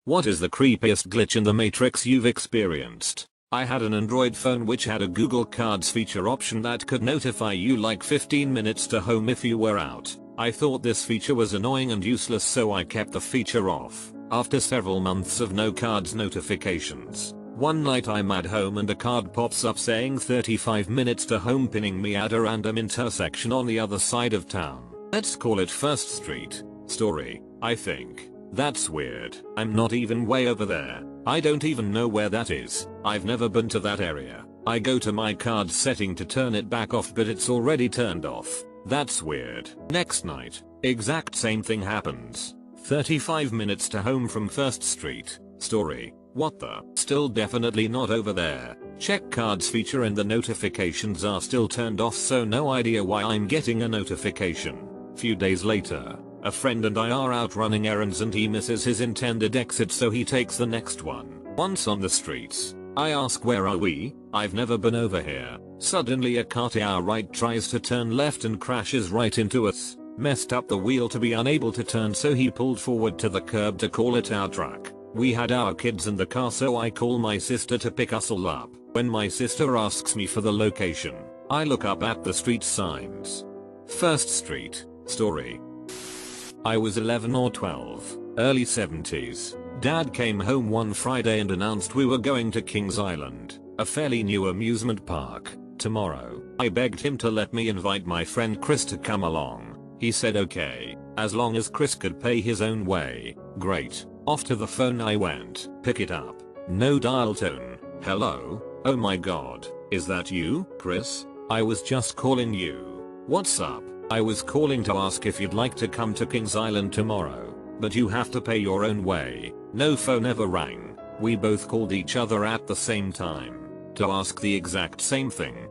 What is the creepiest glitch in the Matrix you've experienced? I had an Android phone which had a Google Cards feature option that could notify you like 15 minutes to home if you were out. I thought this feature was annoying and useless, so I kept the feature off. After several months of no cards notifications, one night I'm at home and a card pops up saying 35 minutes to home, pinning me at a random intersection on the other side of town. Let's call it First Street. Story, I think. That's weird. I'm not even way over there. I don't even know where that is. I've never been to that area. I go to my card setting to turn it back off, but it's already turned off. That's weird. Next night, exact same thing happens. 35 minutes to home from First Street. Story, what the? Still definitely not over there. Check cards feature and the notifications are still turned off, so no idea why I'm getting a notification. Few days later, a friend and I are out running errands and he misses his intended exit, so he takes the next one. Once on the streets, I ask, where are we? I've never been over here. Suddenly a car to our right tries to turn left and crashes right into us. Messed up the wheel to be unable to turn, so he pulled forward to the curb to call it our truck. We had our kids in the car, so I call my sister to pick us all up. When my sister asks me for the location, I look up at the street signs. First Street. Story. I was 11 or 12, early 70s. Dad came home one Friday and announced we were going to Kings Island, a fairly new amusement park, tomorrow. I begged him to let me invite my friend Chris to come along. He said okay, as long as Chris could pay his own way. Great. Off to the phone I went. Pick it up. No dial tone. Hello? Oh my god. Is that you, Chris? I was just calling you. What's up? I was calling to ask if you'd like to come to Kings Island tomorrow, but you have to pay your own way. No phone ever rang. We both called each other at the same time to ask the exact same thing.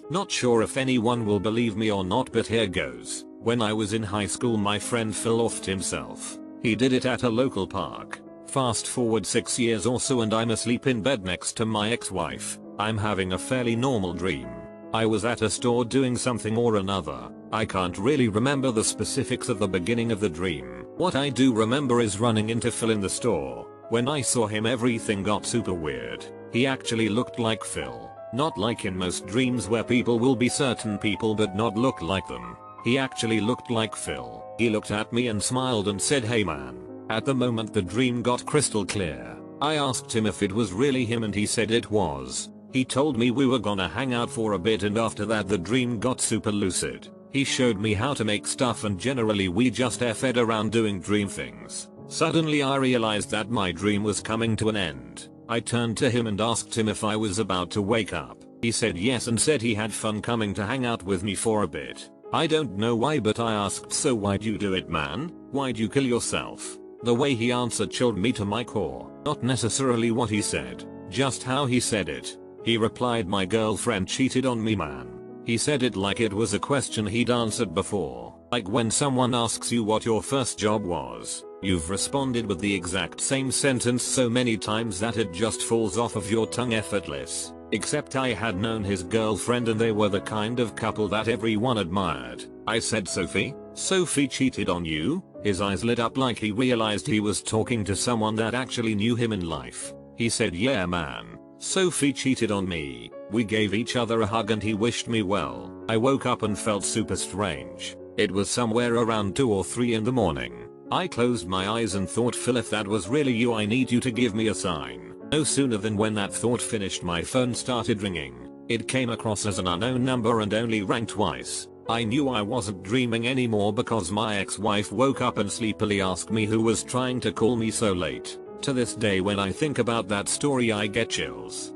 Not sure if anyone will believe me or not, but here goes. When I was in high school, my friend fell off himself. He did it at a local park. Fast forward 6 years or so and I'm asleep in bed next to my ex-wife. I'm having a fairly normal dream. I was at a store doing something or another. I can't really remember the specifics of the beginning of the dream. What I do remember is running into Phil in the store. When I saw him, everything got super weird. He actually looked like Phil. Not like in most dreams where people will be certain people but not look like them. He actually looked like Phil. He looked at me and smiled and said, "Hey man." At the moment the dream got crystal clear. I asked him if it was really him and he said it was. He told me we were gonna hang out for a bit, and after that the dream got super lucid. He showed me how to make stuff and generally we just F-ed around doing dream things. Suddenly I realized that my dream was coming to an end. I turned to him and asked him if I was about to wake up. He said yes and said he had fun coming to hang out with me for a bit. I don't know why, but I asked, "So why'd you do it, man? Why'd you kill yourself?" The way he answered chilled me to my core. Not necessarily what he said, just how he said it. He replied, "My girlfriend cheated on me, man." He said it like it was a question he'd answered before. Like when someone asks you what your first job was, you've responded with the exact same sentence so many times that it just falls off of your tongue effortless. Except I had known his girlfriend and they were the kind of couple that everyone admired. I said, "Sophie? Sophie cheated on you?" His eyes lit up like he realized he was talking to someone that actually knew him in life. He said, "Yeah man. Sophie cheated on me." We gave each other a hug and he wished me well. I woke up and felt super strange. It was somewhere around 2 or 3 in the morning. I closed my eyes and thought, "Phil, if that was really you, I need you to give me a sign." No sooner than when that thought finished, my phone started ringing. It came across as an unknown number and only rang twice. I knew I wasn't dreaming anymore because my ex-wife woke up and sleepily asked me who was trying to call me so late. To this day when I think about that story I get chills.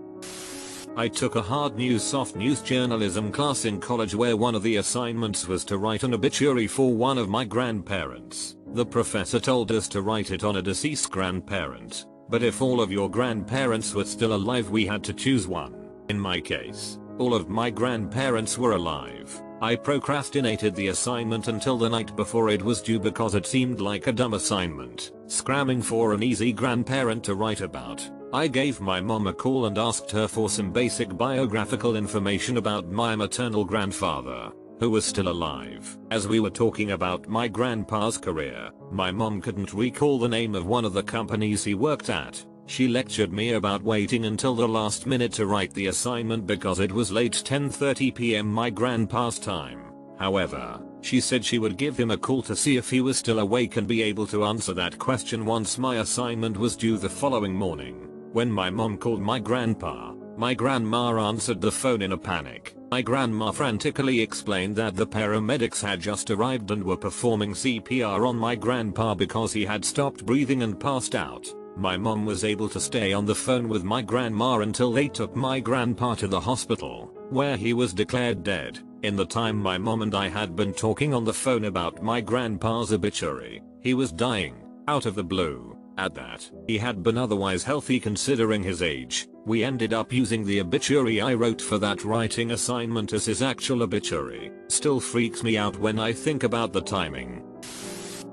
I took a hard news soft news journalism class in college where one of the assignments was to write an obituary for one of my grandparents. The professor told us to write it on a deceased grandparent, but if all of your grandparents were still alive we had to choose one. In my case, all of my grandparents were alive. I procrastinated the assignment until the night before it was due because it seemed like a dumb assignment, scramming for an easy grandparent to write about. I gave my mom a call and asked her for some basic biographical information about my maternal grandfather. who was still alive. As we were talking about my grandpa's career, my mom couldn't recall the name of one of the companies he worked at. She lectured me about waiting until the last minute to write the assignment because it was late 10:30 p.m. my grandpa's time. However, she said she would give him a call to see if he was still awake and be able to answer that question once my assignment was due the following morning. When my mom called my grandpa, my grandma answered the phone in a panic. My grandma frantically explained that the paramedics had just arrived and were performing CPR on my grandpa because he had stopped breathing and passed out. My mom was able to stay on the phone with my grandma until they took my grandpa to the hospital, where he was declared dead. In the time my mom and I had been talking on the phone about my grandpa's obituary, he was dying, out of the blue. At that, he had been otherwise healthy considering his age. We ended up using the obituary I wrote for that writing assignment as his actual obituary. Still freaks me out when I think about the timing.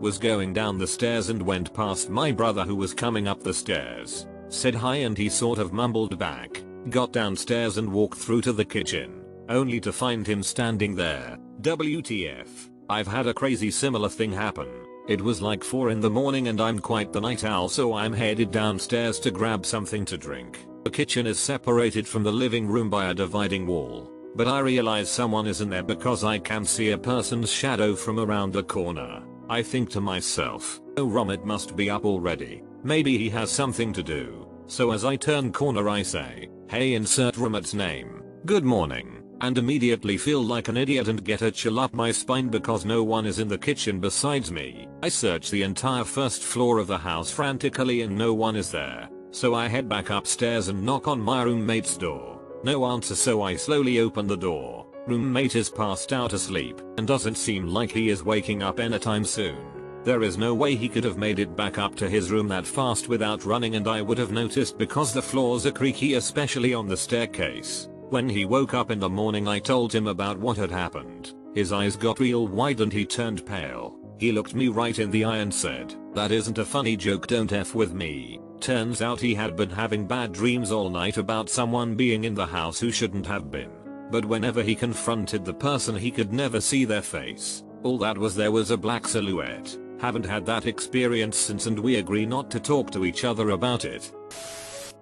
Was going down the stairs and went past my brother who was coming up the stairs. Said hi and he sort of mumbled back. Got downstairs and walked through to the kitchen, only to find him standing there. WTF. I've had a crazy similar thing happen. It was like 4 in the morning and I'm quite the night owl, so I'm headed downstairs to grab something to drink. The kitchen is separated from the living room by a dividing wall, but I realize someone is in there because I can see a person's shadow from around the corner. I think to myself, oh Romit must be up already. Maybe he has something to do. So as I turn corner I say, hey, insert Romit's name. Good morning. And immediately feel like an idiot and get a chill up my spine because no one is in the kitchen besides me. I search the entire first floor of the house frantically and no one is there. So I head back upstairs and knock on my roommate's door. No answer, so I slowly open the door. Roommate is passed out asleep and doesn't seem like he is waking up anytime soon. There is no way he could have made it back up to his room that fast without running, and I would have noticed because the floors are creaky, especially on the staircase. When he woke up in the morning I told him about what had happened. His eyes got real wide and he turned pale. He looked me right in the eye and said, "That isn't a funny joke, don't F with me." Turns out he had been having bad dreams all night about someone being in the house who shouldn't have been. But whenever he confronted the person he could never see their face. All that was there was a black silhouette. Haven't had that experience since and we agree not to talk to each other about it.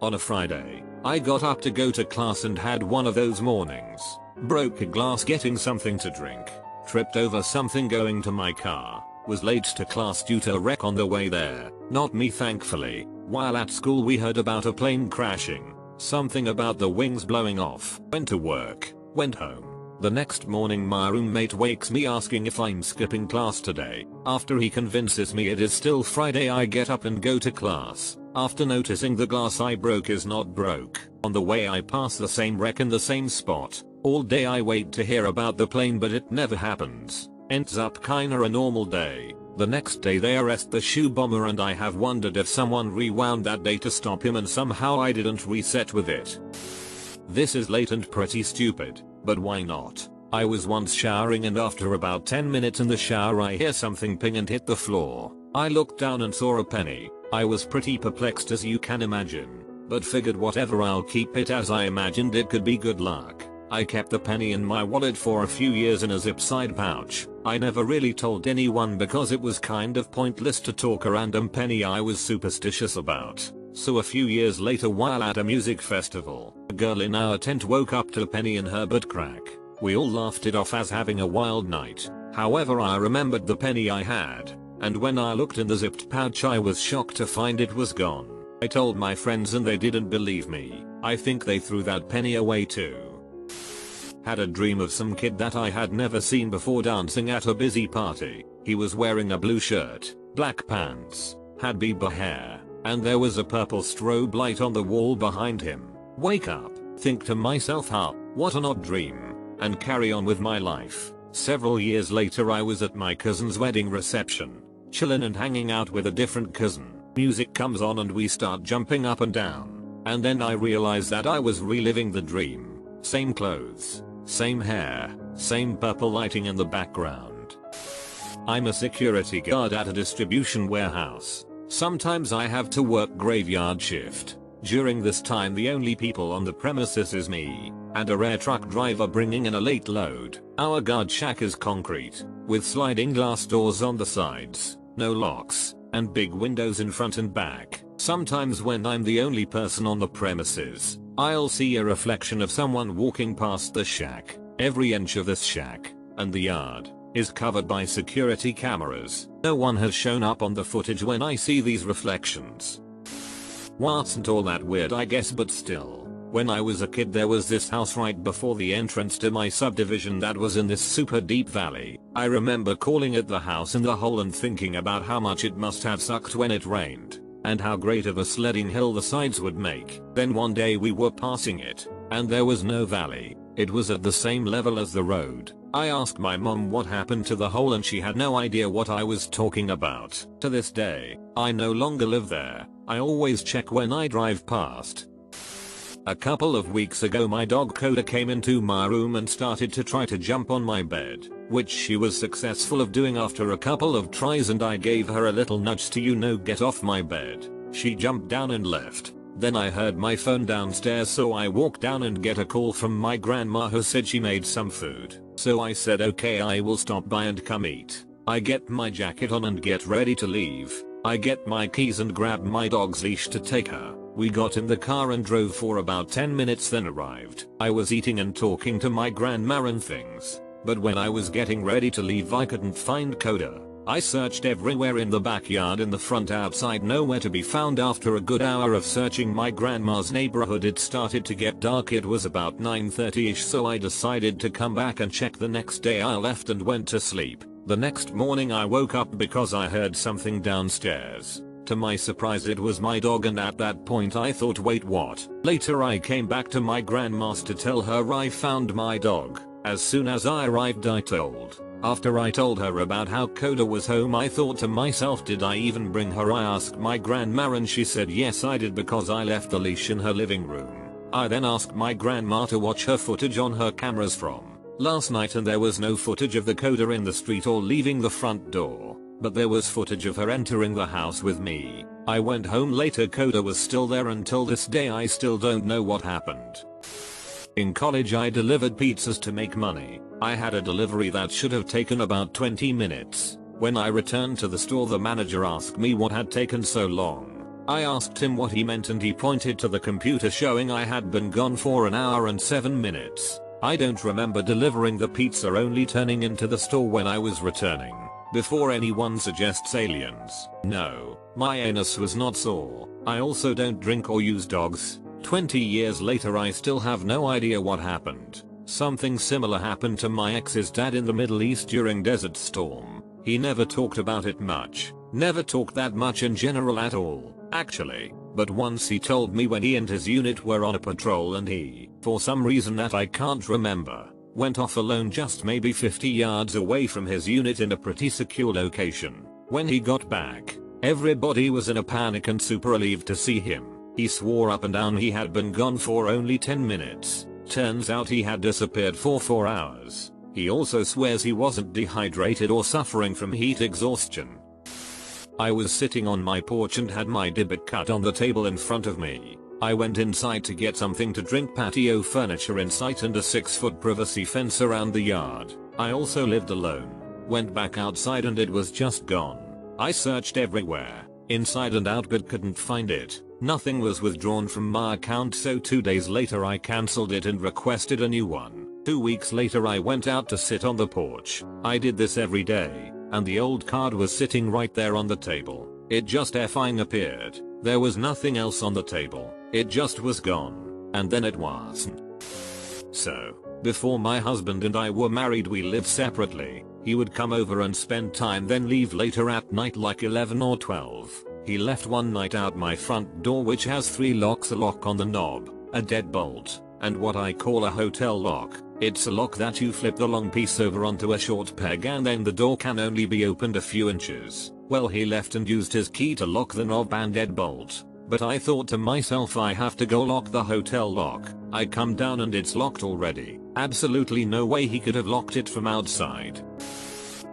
On a Friday, I got up to go to class and had one of those mornings. Broke a glass getting something to drink. Tripped over something going to my car. Was late to class due to a wreck on the way there. Not me, thankfully. While at school we heard about a plane crashing. Something about the wings blowing off. Went to work. Went home. The next morning my roommate wakes me asking if I'm skipping class today. After he convinces me it is still Friday I get up and go to class. After noticing the glass I broke is not broke. On the way I pass the same wreck in the same spot. All day I wait to hear about the plane but it never happens. Ends up kinda a normal day. The next day they arrest the shoe bomber and I have wondered if someone rewound that day to stop him and somehow I didn't reset with it. This is late and pretty stupid, but why not? I was once showering and after about 10 minutes in the shower I hear something ping and hit the floor. I looked down and saw a penny. I was pretty perplexed as you can imagine, but figured whatever, I'll keep it as I imagined it could be good luck. I kept the penny in my wallet for a few years in a zip side pouch. I never really told anyone because it was kind of pointless to talk a random penny I was superstitious about. So a few years later while at a music festival, a girl in our tent woke up to a penny in her butt crack. We all laughed it off as having a wild night. However, I remembered the penny I had, and when I looked in the zipped pouch I was shocked to find it was gone. I told my friends and they didn't believe me. I think they threw that penny away too. Had a dream of some kid that I had never seen before dancing at a busy party. He was wearing a blue shirt, black pants, had Bieber hair, and there was a purple strobe light on the wall behind him. Wake up, think to myself, huh, what an odd dream, and carry on with my life. Several years later I was at my cousin's wedding reception, chillin' and hanging out with a different cousin. Music comes on and we start jumping up and down, and then I realize that I was reliving the dream. Same clothes, same hair, same purple lighting in the background. I'm a security guard at a distribution warehouse. Sometimes I have to work graveyard shift. During this time the only people on the premises is me and a rare truck driver bringing in a late load. Our guard shack is concrete with sliding glass doors on the sides, no locks, and big windows in front and back. Sometimes when I'm the only person on the premises, I'll see a reflection of someone walking past the shack. Every inch of this shack and the yard is covered by security cameras. No one has shown up on the footage when I see these reflections. Wasn't all that weird I guess, but still. When I was a kid there was this house right before the entrance to my subdivision that was in this super deep valley. I remember calling it the house in the hole and thinking about how much it must have sucked when it rained, and how great of a sledding hill the sides would make. Then one day we were passing it, and there was no valley. It was at the same level as the road. I asked my mom what happened to the hole and she had no idea what I was talking about. To this day, I no longer live there. I always check when I drive past. A couple of weeks ago my dog Coda came into my room and started to try to jump on my bed, which she was successful of doing after a couple of tries, and I gave her a little nudge to get off my bed. She jumped down and left. Then I heard my phone downstairs, so I walked down and get a call from my grandma who said she made some food. So I said okay, I will stop by and come eat. I get my jacket on and get ready to leave. I get my keys and grab my dog's leash to take her. We got in the car and drove for about 10 minutes, then arrived. I was eating and talking to my grandma and things, but when I was getting ready to leave I couldn't find Coda. I searched everywhere in the backyard, in the front, outside, nowhere to be found. After a good hour of searching my grandma's neighborhood it started to get dark. It was about 9:30ish, so I decided to come back and check. The next day I left and went to sleep. The next morning I woke up because I heard something downstairs. To my surprise it was my dog, and at that point I thought, wait, what? Later I came back to my grandma's to tell her I found my dog. As soon as I arrived After I told her about how Coda was home, I thought to myself, did I even bring her? I asked my grandma and she said yes I did, because I left the leash in her living room. I then asked my grandma to watch her footage on her cameras from last night, and there was no footage of the Coda in the street or leaving the front door, but there was footage of her entering the house with me. I went home later, Coda was still there. Until this day I still don't know what happened. In college I delivered pizzas to make money. I had a delivery that should have taken about 20 minutes. When I returned to the store the manager asked me what had taken so long. I asked him what he meant and he pointed to the computer showing I had been gone for an hour and 7 minutes. I don't remember delivering the pizza, only turning into the store when I was returning. Before anyone suggests aliens, no, my anus was not sore. I also don't drink or use dogs. 20 years later I still have no idea what happened. Something similar happened to my ex's dad in the Middle East during Desert Storm. He never talked about it much. Never talked that much in general at all, actually. But once he told me when he and his unit were on a patrol and he, for some reason that I can't remember, went off alone just maybe 50 yards away from his unit in a pretty secure location. When he got back, everybody was in a panic and super relieved to see him. He swore up and down he had been gone for only 10 minutes. Turns out he had disappeared for 4 hours. He also swears he wasn't dehydrated or suffering from heat exhaustion. I was sitting on my porch and had my Dibbit cut on the table in front of me. I went inside to get something to drink, patio furniture in sight and a 6-foot privacy fence around the yard. I also lived alone. Went back outside and it was just gone. I searched everywhere, inside and out, but couldn't find it. Nothing was withdrawn from my account, so 2 days later I cancelled it and requested a new one. 2 weeks later I went out to sit on the porch. I did this every day, and the old card was sitting right there on the table. It just effing appeared. There was nothing else on the table. It just was gone. And then it wasn't. So, before my husband and I were married we lived separately. He would come over and spend time, then leave later at night, like 11 or 12. He left one night out my front door, which has 3 locks, a lock on the knob, a deadbolt, and what I call a hotel lock. It's a lock that you flip the long piece over onto a short peg and then the door can only be opened a few inches. Well, he left and used his key to lock the knob and deadbolt. But I thought to myself, I have to go lock the hotel lock. I come down and it's locked already. Absolutely no way he could have locked it from outside.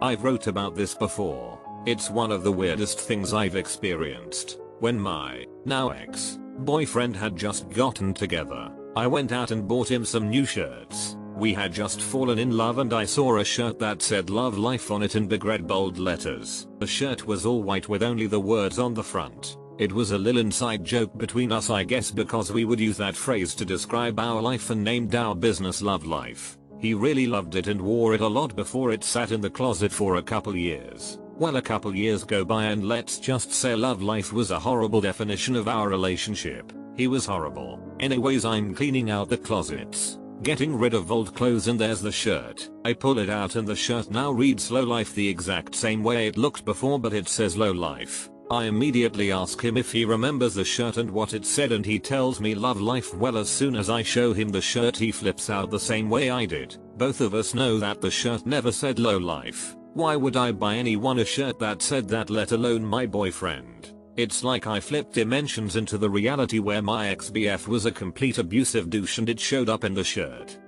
I've wrote about this before. It's one of the weirdest things I've experienced. When my now ex Boyfriend had just gotten together. I went out and bought him some new shirts. We had just fallen in love and I saw a shirt that said love life on it in big red bold letters. The shirt was all white with only the words on the front. It was a little inside joke between us, I guess, because we would use that phrase to describe our life and named our business Love Life. He really loved it and wore it a lot before it sat in the closet for a couple years. Well, a couple years go by and let's just say Love Life was a horrible definition of our relationship. He was horrible. Anyways, I'm cleaning out the closets, getting rid of old clothes, and there's the shirt. I pull it out and the shirt now reads Low Life the exact same way it looked before, but it says Low Life. I immediately ask him if he remembers the shirt and what it said, and he tells me Love Life. Well, as soon as I show him the shirt he flips out the same way I did. Both of us know that the shirt never said Low Life. Why would I buy anyone a shirt that said that, let alone my boyfriend? It's like I flipped dimensions into the reality where my ex-BF was a complete abusive douche and it showed up in the shirt.